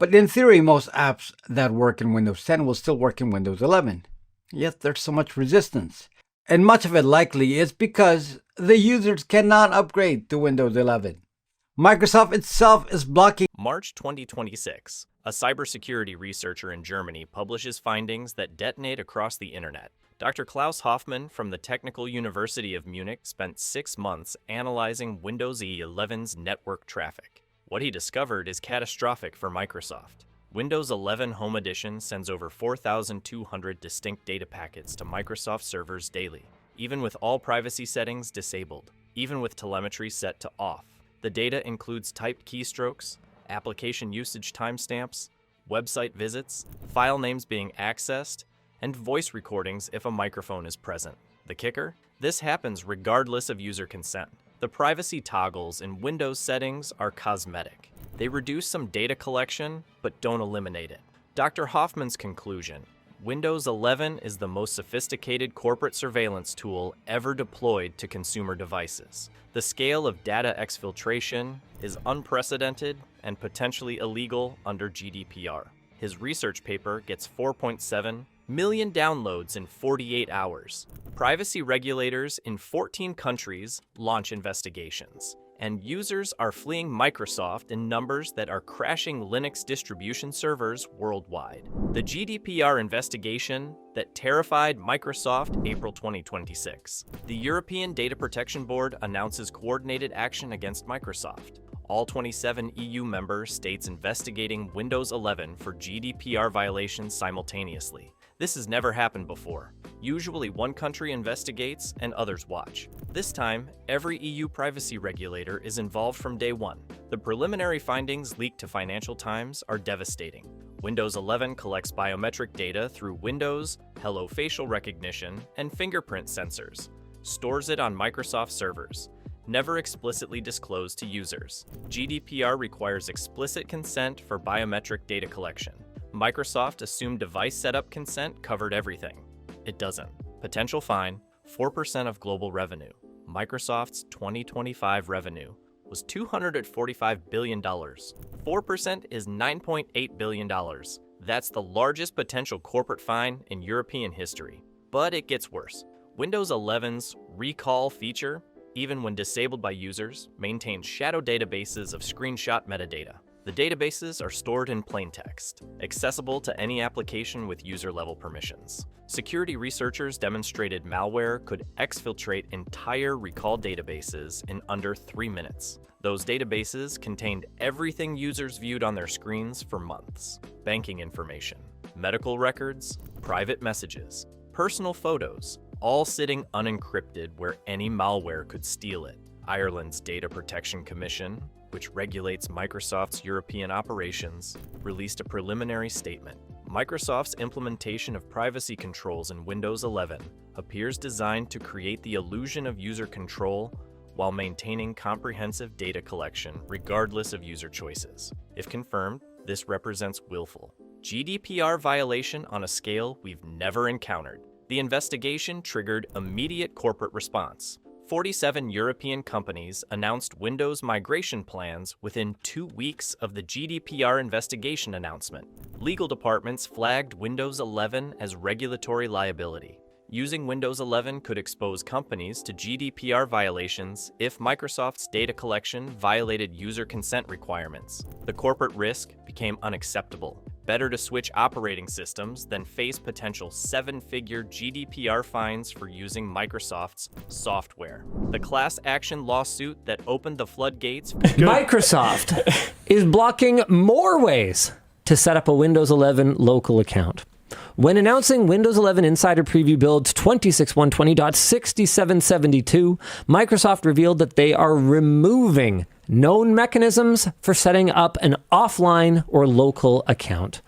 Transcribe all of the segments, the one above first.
But in theory, most apps that work in Windows 10 will still work in Windows 11. Yet there's so much resistance. And much of it likely is because the users cannot upgrade to Windows 11. Microsoft itself is blocking. March 2026, a cybersecurity researcher in Germany publishes findings that detonate across the internet. Dr. Klaus Hoffmann from the Technical University of Munich spent 6 months analyzing Windows 11's network traffic. What he discovered is catastrophic for Microsoft. Windows 11 Home Edition sends over 4,200 distinct data packets to Microsoft servers daily, even with all privacy settings disabled, even with telemetry set to off. The data includes typed keystrokes, application usage timestamps, website visits, file names being accessed, and voice recordings if a microphone is present. The kicker? This happens regardless of user consent. The privacy toggles in Windows settings are cosmetic. They reduce some data collection, but don't eliminate it. Dr. Hoffmann's conclusion: Windows 11 is the most sophisticated corporate surveillance tool ever deployed to consumer devices. The scale of data exfiltration is unprecedented and potentially illegal under GDPR. His research paper gets 4.7 million downloads in 48 hours. Privacy regulators in 14 countries launch investigations, and users are fleeing Microsoft in numbers that are crashing Linux distribution servers worldwide. The GDPR investigation that terrified Microsoft, April 2026. The European Data Protection Board announces coordinated action against Microsoft. All 27 EU member states investigating Windows 11 for GDPR violations simultaneously. This has never happened before. Usually one country investigates and others watch. This time, every EU privacy regulator is involved from day one. The preliminary findings leaked to Financial Times are devastating. Windows 11 collects biometric data through Windows, Hello facial recognition, and fingerprint sensors, stores it on Microsoft servers, never explicitly disclosed to users. GDPR requires explicit consent for biometric data collection. Microsoft assumed device setup consent covered everything. It doesn't. Potential fine, 4% of global revenue. Microsoft's 2025 revenue was $245 billion. 4% is $9.8 billion. That's the largest potential corporate fine in European history. But it gets worse. Windows 11's recall feature, even when disabled by users, maintains shadow databases of screenshot metadata. The databases are stored in plain text, accessible to any application with user-level permissions. Security researchers demonstrated malware could exfiltrate entire recall databases in under 3 minutes. Those databases contained everything users viewed on their screens for months: banking information, medical records, private messages, personal photos, all sitting unencrypted where any malware could steal it. Ireland's Data Protection Commission, which regulates Microsoft's European operations, released a preliminary statement. Microsoft's implementation of privacy controls in Windows 11 appears designed to create the illusion of user control while maintaining comprehensive data collection regardless of user choices. If confirmed, this represents willful GDPR violation on a scale we've never encountered. The investigation triggered immediate corporate response. 47 European companies announced Windows migration plans within 2 weeks of the GDPR investigation announcement. Legal departments flagged Windows 11 as regulatory liability. Using Windows 11 could expose companies to GDPR violations if Microsoft's data collection violated user consent requirements. The corporate risk became unacceptable. Better to switch operating systems than face potential 7-figure GDPR fines for using Microsoft's software. The class action lawsuit that opened the floodgates. Microsoft is blocking more ways to set up a Windows 11 local account. When announcing Windows 11 Insider Preview builds 26120.6772, Microsoft revealed that they are removing known mechanisms for setting up an offline or local account.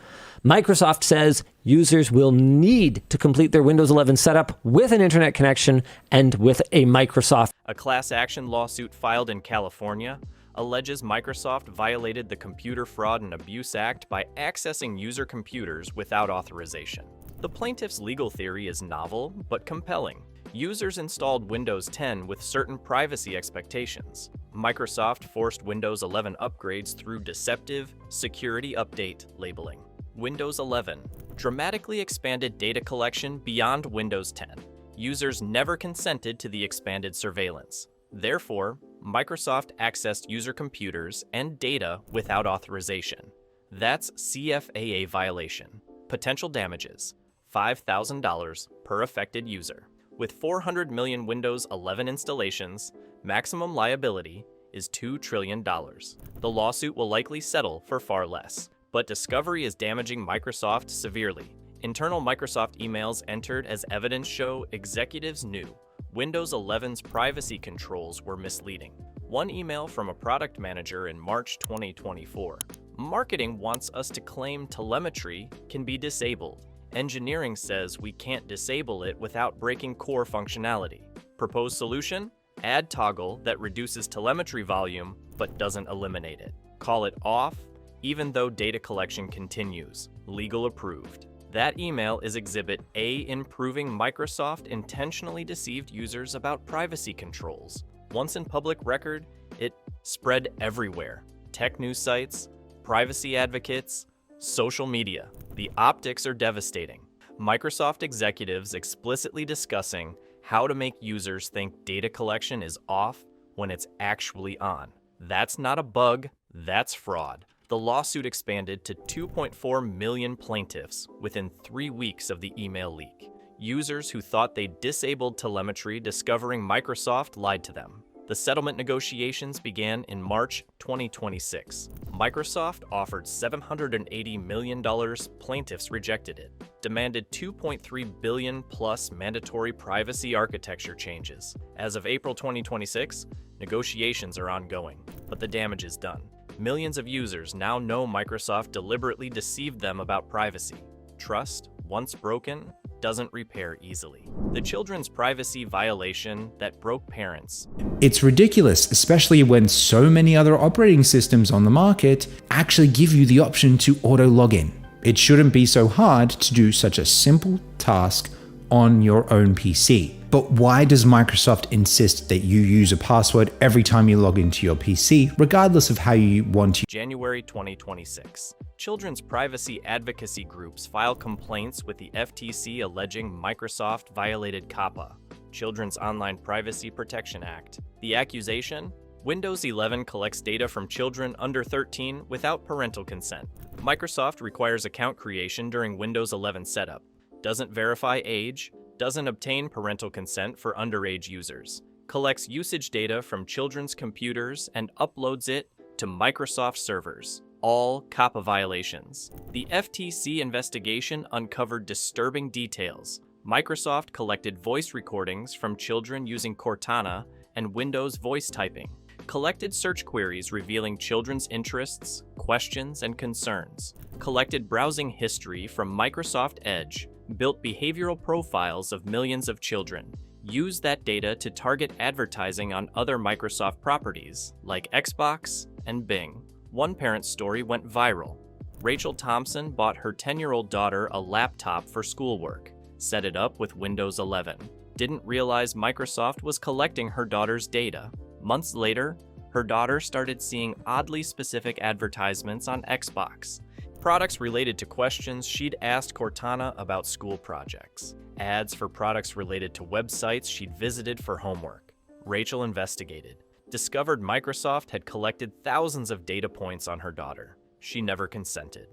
Microsoft says users will need to complete their Windows 11 setup with an internet connection and with a Microsoft. A class action lawsuit filed in California alleges Microsoft violated the Computer Fraud and Abuse Act by accessing user computers without authorization. The plaintiff's legal theory is novel but compelling. Users installed Windows 10 with certain privacy expectations. Microsoft forced Windows 11 upgrades through deceptive security update labeling. Windows 11 dramatically expanded data collection beyond Windows 10. Users never consented to the expanded surveillance. Therefore, Microsoft accessed user computers and data without authorization. That's CFAA violation. Potential damages: $5,000 per affected user. With 400 million Windows 11 installations, maximum liability is $2 trillion. The lawsuit will likely settle for far less. But discovery is damaging Microsoft severely. Internal Microsoft emails entered as evidence show executives knew Windows 11's privacy controls were misleading. One email from a product manager in March 2024. Marketing wants us to claim telemetry can be disabled. Engineering says we can't disable it without breaking core functionality. Proposed solution? Add toggle that reduces telemetry volume but doesn't eliminate it. Call it off, even though data collection continues. Legal approved. That email is Exhibit A in proving Microsoft intentionally deceived users about privacy controls. Once in public record, it spread everywhere. Tech news sites, privacy advocates, social media. The optics are devastating. Microsoft executives explicitly discussing how to make users think data collection is off when it's actually on. That's not a bug, that's fraud. The lawsuit expanded to 2.4 million plaintiffs within 3 weeks of the email leak. Users who thought they disabled telemetry discovering Microsoft lied to them. The settlement negotiations began in March 2026. Microsoft offered $780 million. Plaintiffs rejected it. Demanded $2.3 billion plus mandatory privacy architecture changes. As of April 2026, negotiations are ongoing, but the damage is done. Millions of users now know Microsoft deliberately deceived them about privacy. Trust, once broken, doesn't repair easily. The children's privacy violation that broke parents. It's ridiculous, especially when so many other operating systems on the market actually give you the option to auto login. It shouldn't be so hard to do such a simple task on your own PC. But why does Microsoft insist that you use a password every time you log into your PC, regardless of how you want to? January 2026. Children's privacy advocacy groups file complaints with the FTC alleging Microsoft violated COPPA, Children's Online Privacy Protection Act. The accusation? Windows 11 collects data from children under 13 without parental consent. Microsoft requires account creation during Windows 11 setup, doesn't verify age, doesn't obtain parental consent for underage users, collects usage data from children's computers and uploads it to Microsoft servers. All COPPA violations. The FTC investigation uncovered disturbing details. Microsoft collected voice recordings from children using Cortana and Windows voice typing, collected search queries revealing children's interests, questions, and concerns, collected browsing history from Microsoft Edge, built behavioral profiles of millions of children, used that data to target advertising on other Microsoft properties like Xbox and Bing. One parent's story went viral. Rachel Thompson bought her 10-year-old daughter a laptop for schoolwork, set it up with Windows 11, didn't realize Microsoft was collecting her daughter's data. Months later, her daughter started seeing oddly specific advertisements on Xbox, products related to questions she'd asked Cortana about school projects, ads for products related to websites she'd visited for homework. Rachel investigated, discovered Microsoft had collected thousands of data points on her daughter. She never consented.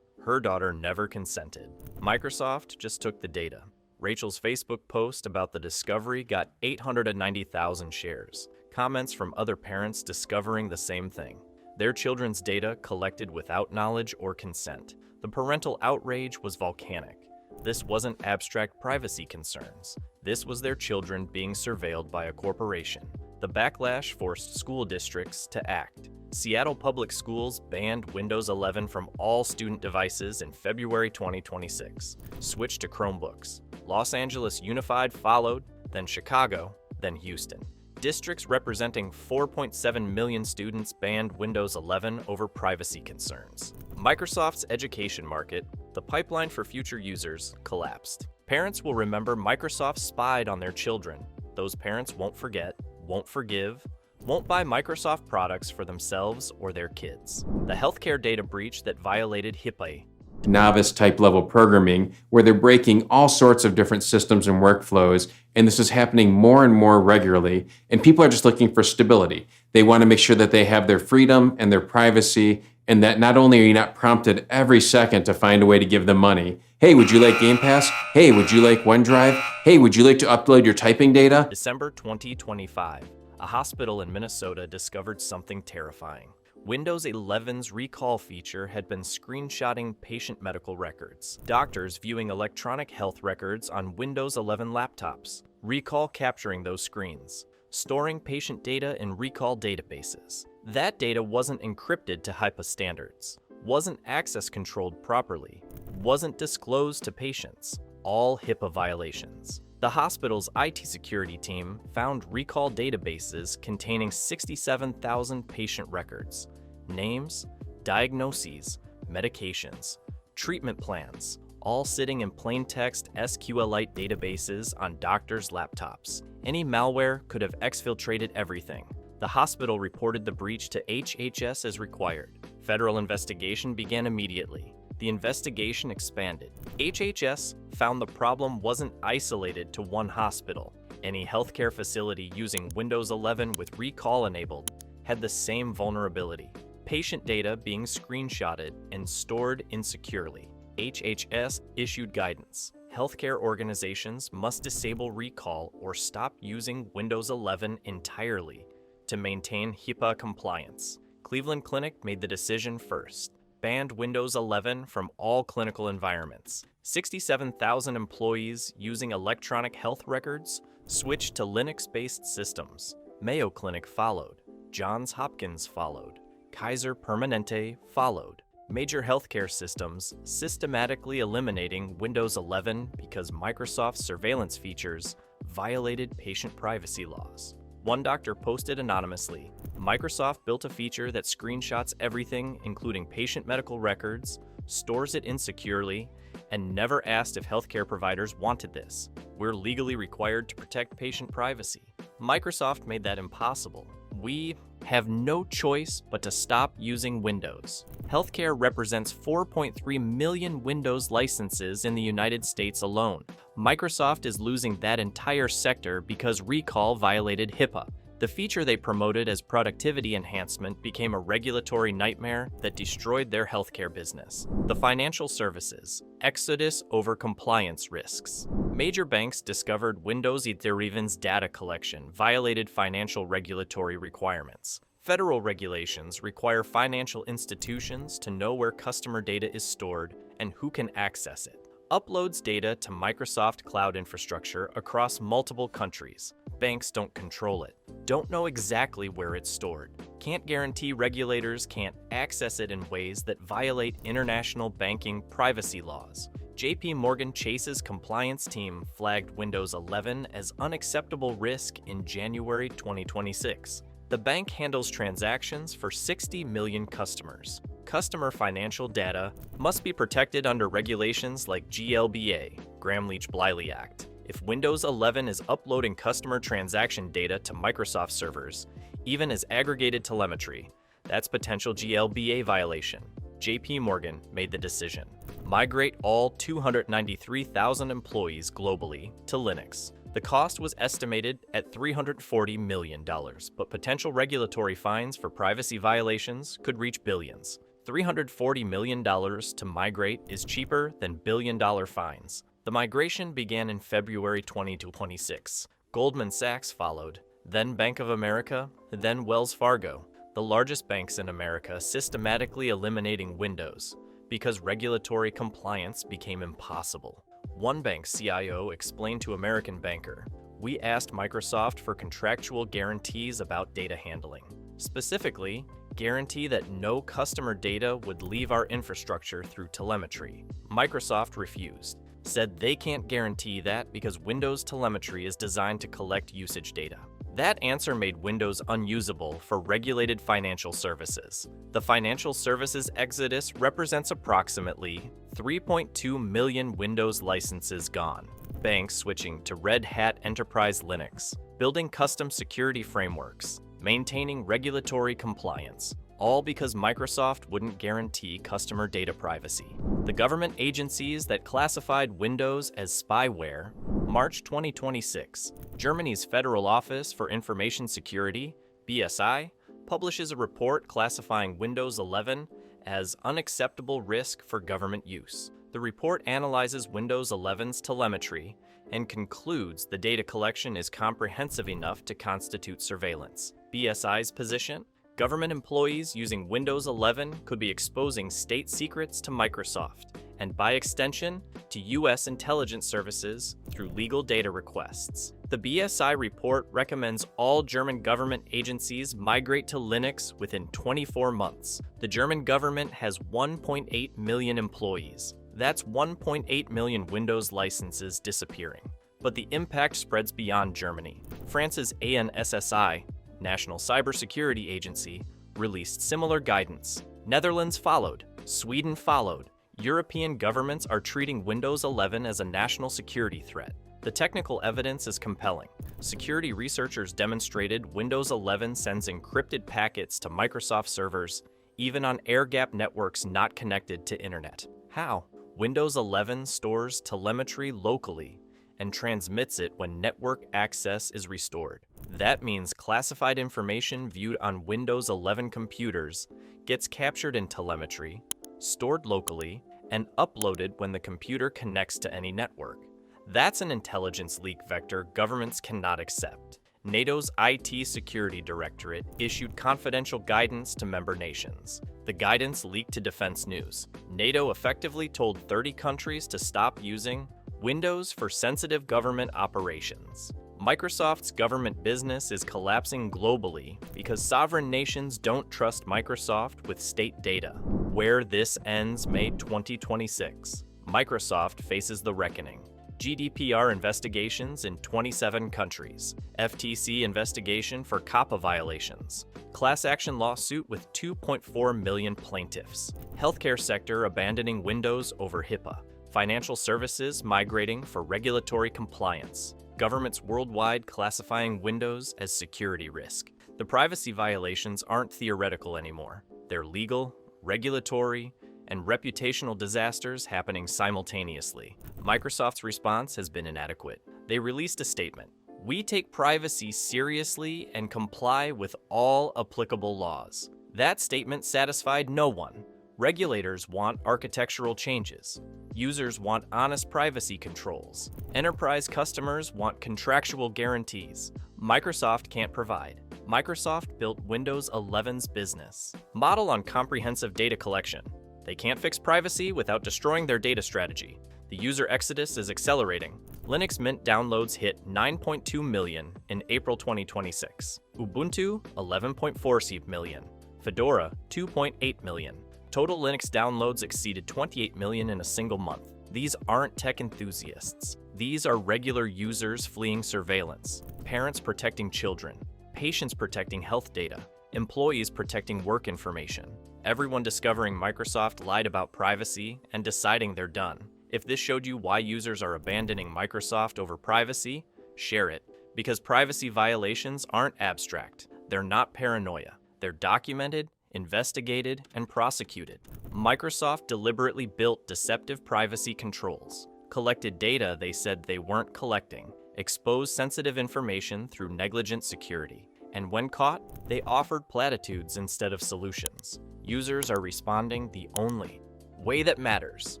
Her daughter never consented. Microsoft just took the data. Rachel's Facebook post about the discovery got 890,000 shares. Comments from other parents discovering the same thing. Their children's data collected without knowledge or consent. The parental outrage was volcanic. This wasn't abstract privacy concerns. This was their children being surveilled by a corporation. The backlash forced school districts to act. Seattle Public Schools banned Windows 11 from all student devices in February 2026, switched to Chromebooks. Los Angeles Unified followed, then Chicago, then Houston. Districts representing 4.7 million students banned Windows 11 over privacy concerns. Microsoft's education market, the pipeline for future users, collapsed. Parents will remember Microsoft spied on their children. Those parents won't forget, won't forgive, won't buy Microsoft products for themselves or their kids. The healthcare data breach that violated HIPAA. Novice type level programming where they're breaking all sorts of different systems and workflows, and this is happening more and more regularly, and people are just looking for stability. They want to make sure that they have their freedom and their privacy, and that not only are you not prompted every second to find a way to give them money. Hey, would you like Game Pass? Hey, would you like OneDrive? Hey, would you like to upload your typing data? December 2025, a hospital in Minnesota discovered something terrifying. Windows 11's recall feature had been screenshotting patient medical records. Doctors viewing electronic health records on Windows 11 laptops. Recall capturing those screens. Storing patient data in recall databases. That data wasn't encrypted to HIPAA standards. Wasn't access controlled properly. Wasn't disclosed to patients. All HIPAA violations. The hospital's IT security team found recall databases containing 67,000 patient records, names, diagnoses, medications, treatment plans, all sitting in plain text SQLite databases on doctors' laptops. Any malware could have exfiltrated everything. The hospital reported the breach to HHS as required. Federal investigation began immediately. The investigation expanded. HHS found the problem wasn't isolated to one hospital. Any healthcare facility using Windows 11 with recall enabled had the same vulnerability. Patient data being screenshotted and stored insecurely. HHS issued guidance. Healthcare organizations must disable recall or stop using Windows 11 entirely to maintain HIPAA compliance. Cleveland Clinic made the decision first. Banned Windows 11 from all clinical environments. 67,000 employees using electronic health records switched to Linux-based systems. Mayo Clinic followed. Johns Hopkins followed. Kaiser Permanente followed. Major healthcare systems systematically eliminating Windows 11 because Microsoft's surveillance features violated patient privacy laws. One doctor posted anonymously, Microsoft built a feature that screenshots everything, including patient medical records, stores it insecurely, and never asked if healthcare providers wanted this. We're legally required to protect patient privacy. Microsoft made that impossible. We have no choice but to stop using Windows. Healthcare represents 4.3 million Windows licenses in the United States alone. Microsoft is losing that entire sector because recall violated HIPAA. The feature they promoted as productivity enhancement became a regulatory nightmare that destroyed their healthcare business. The financial services, exodus over compliance risks. Major banks discovered Windows 11's data collection violated financial regulatory requirements. Federal regulations require financial institutions to know where customer data is stored and who can access it. Uploads data to Microsoft cloud infrastructure across multiple countries. Banks don't control it, don't know exactly where it's stored, can't guarantee regulators can't access it in ways that violate international banking privacy laws. JP Morgan Chase's compliance team flagged Windows 11 as unacceptable risk in January 2026. The bank handles transactions for 60 million customers. Customer financial data must be protected under regulations like GLBA, Gramm-Leach-Bliley Act. If Windows 11 is uploading customer transaction data to Microsoft servers, even as aggregated telemetry, that's potential GLBA violation. JP Morgan made the decision. Migrate all 293,000 employees globally to Linux. The cost was estimated at $340 million, but potential regulatory fines for privacy violations could reach billions. $340 million to migrate is cheaper than billion-dollar fines. The migration began in February 2026. Goldman Sachs followed, then Bank of America, then Wells Fargo, the largest banks in America systematically eliminating Windows because regulatory compliance became impossible. One bank's CIO explained to American Banker, "We asked Microsoft for contractual guarantees about data handling. Specifically, guarantee that no customer data would leave our infrastructure through telemetry. Microsoft refused, said they can't guarantee that because Windows telemetry is designed to collect usage data." That answer made Windows unusable for regulated financial services. The financial services exodus represents approximately 3.2 million Windows licenses gone. Banks switching to Red Hat Enterprise Linux, building custom security frameworks, maintaining regulatory compliance, all because Microsoft wouldn't guarantee customer data privacy. The government agencies that classified Windows as spyware. March 2026, Germany's Federal Office for Information Security, BSI, publishes a report classifying Windows 11 as unacceptable risk for government use. The report analyzes Windows 11's telemetry and concludes the data collection is comprehensive enough to constitute surveillance. BSI's position? Government employees using Windows 11 could be exposing state secrets to Microsoft, and by extension, to US intelligence services through legal data requests. The BSI report recommends all German government agencies migrate to Linux within 24 months. The German government has 1.8 million employees. That's 1.8 million Windows licenses disappearing. But the impact spreads beyond Germany. France's ANSSI, National Cybersecurity Agency, released similar guidance. Netherlands followed. Sweden followed. European governments are treating Windows 11 as a national security threat. The technical evidence is compelling. Security researchers demonstrated Windows 11 sends encrypted packets to Microsoft servers, even on air-gapped networks not connected to internet. How? Windows 11 stores telemetry locally and transmits it when network access is restored. That means classified information viewed on Windows 11 computers gets captured in telemetry, stored locally, and uploaded when the computer connects to any network. That's an intelligence leak vector governments cannot accept. NATO's IT Security Directorate issued confidential guidance to member nations. The guidance leaked to Defense News. NATO effectively told 30 countries to stop using Windows for sensitive government operations. Microsoft's government business is collapsing globally because sovereign nations don't trust Microsoft with state data. Where this ends May 2026, Microsoft faces the reckoning. GDPR investigations in 27 countries, FTC investigation for COPPA violations, class action lawsuit with 2.4 million plaintiffs, healthcare sector abandoning Windows over HIPAA, financial services migrating for regulatory compliance, governments worldwide classifying Windows as security risk. The privacy violations aren't theoretical anymore. They're legal, regulatory, and reputational disasters happening simultaneously. Microsoft's response has been inadequate. They released a statement. We take privacy seriously and comply with all applicable laws. That statement satisfied no one. Regulators want architectural changes. Users want honest privacy controls. Enterprise customers want contractual guarantees. Microsoft can't provide. Microsoft built Windows 11's business model on comprehensive data collection. They can't fix privacy without destroying their data strategy. The user exodus is accelerating. Linux Mint downloads hit 9.2 million in April 2026. Ubuntu, 11.4 million. Fedora, 2.8 million. Total Linux downloads exceeded 28 million in a single month. These aren't tech enthusiasts. These are regular users fleeing surveillance, parents protecting children, patients protecting health data, employees protecting work information. Everyone discovering Microsoft lied about privacy and deciding they're done. If this showed you why users are abandoning Microsoft over privacy, share it. Because privacy violations aren't abstract. They're not paranoia. They're documented, investigated, and prosecuted. Microsoft deliberately built deceptive privacy controls, collected data they said they weren't collecting, exposed sensitive information through negligent security, and when caught, they offered platitudes instead of solutions. Users are responding the only way that matters.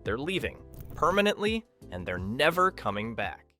They're leaving permanently, and they're never coming back.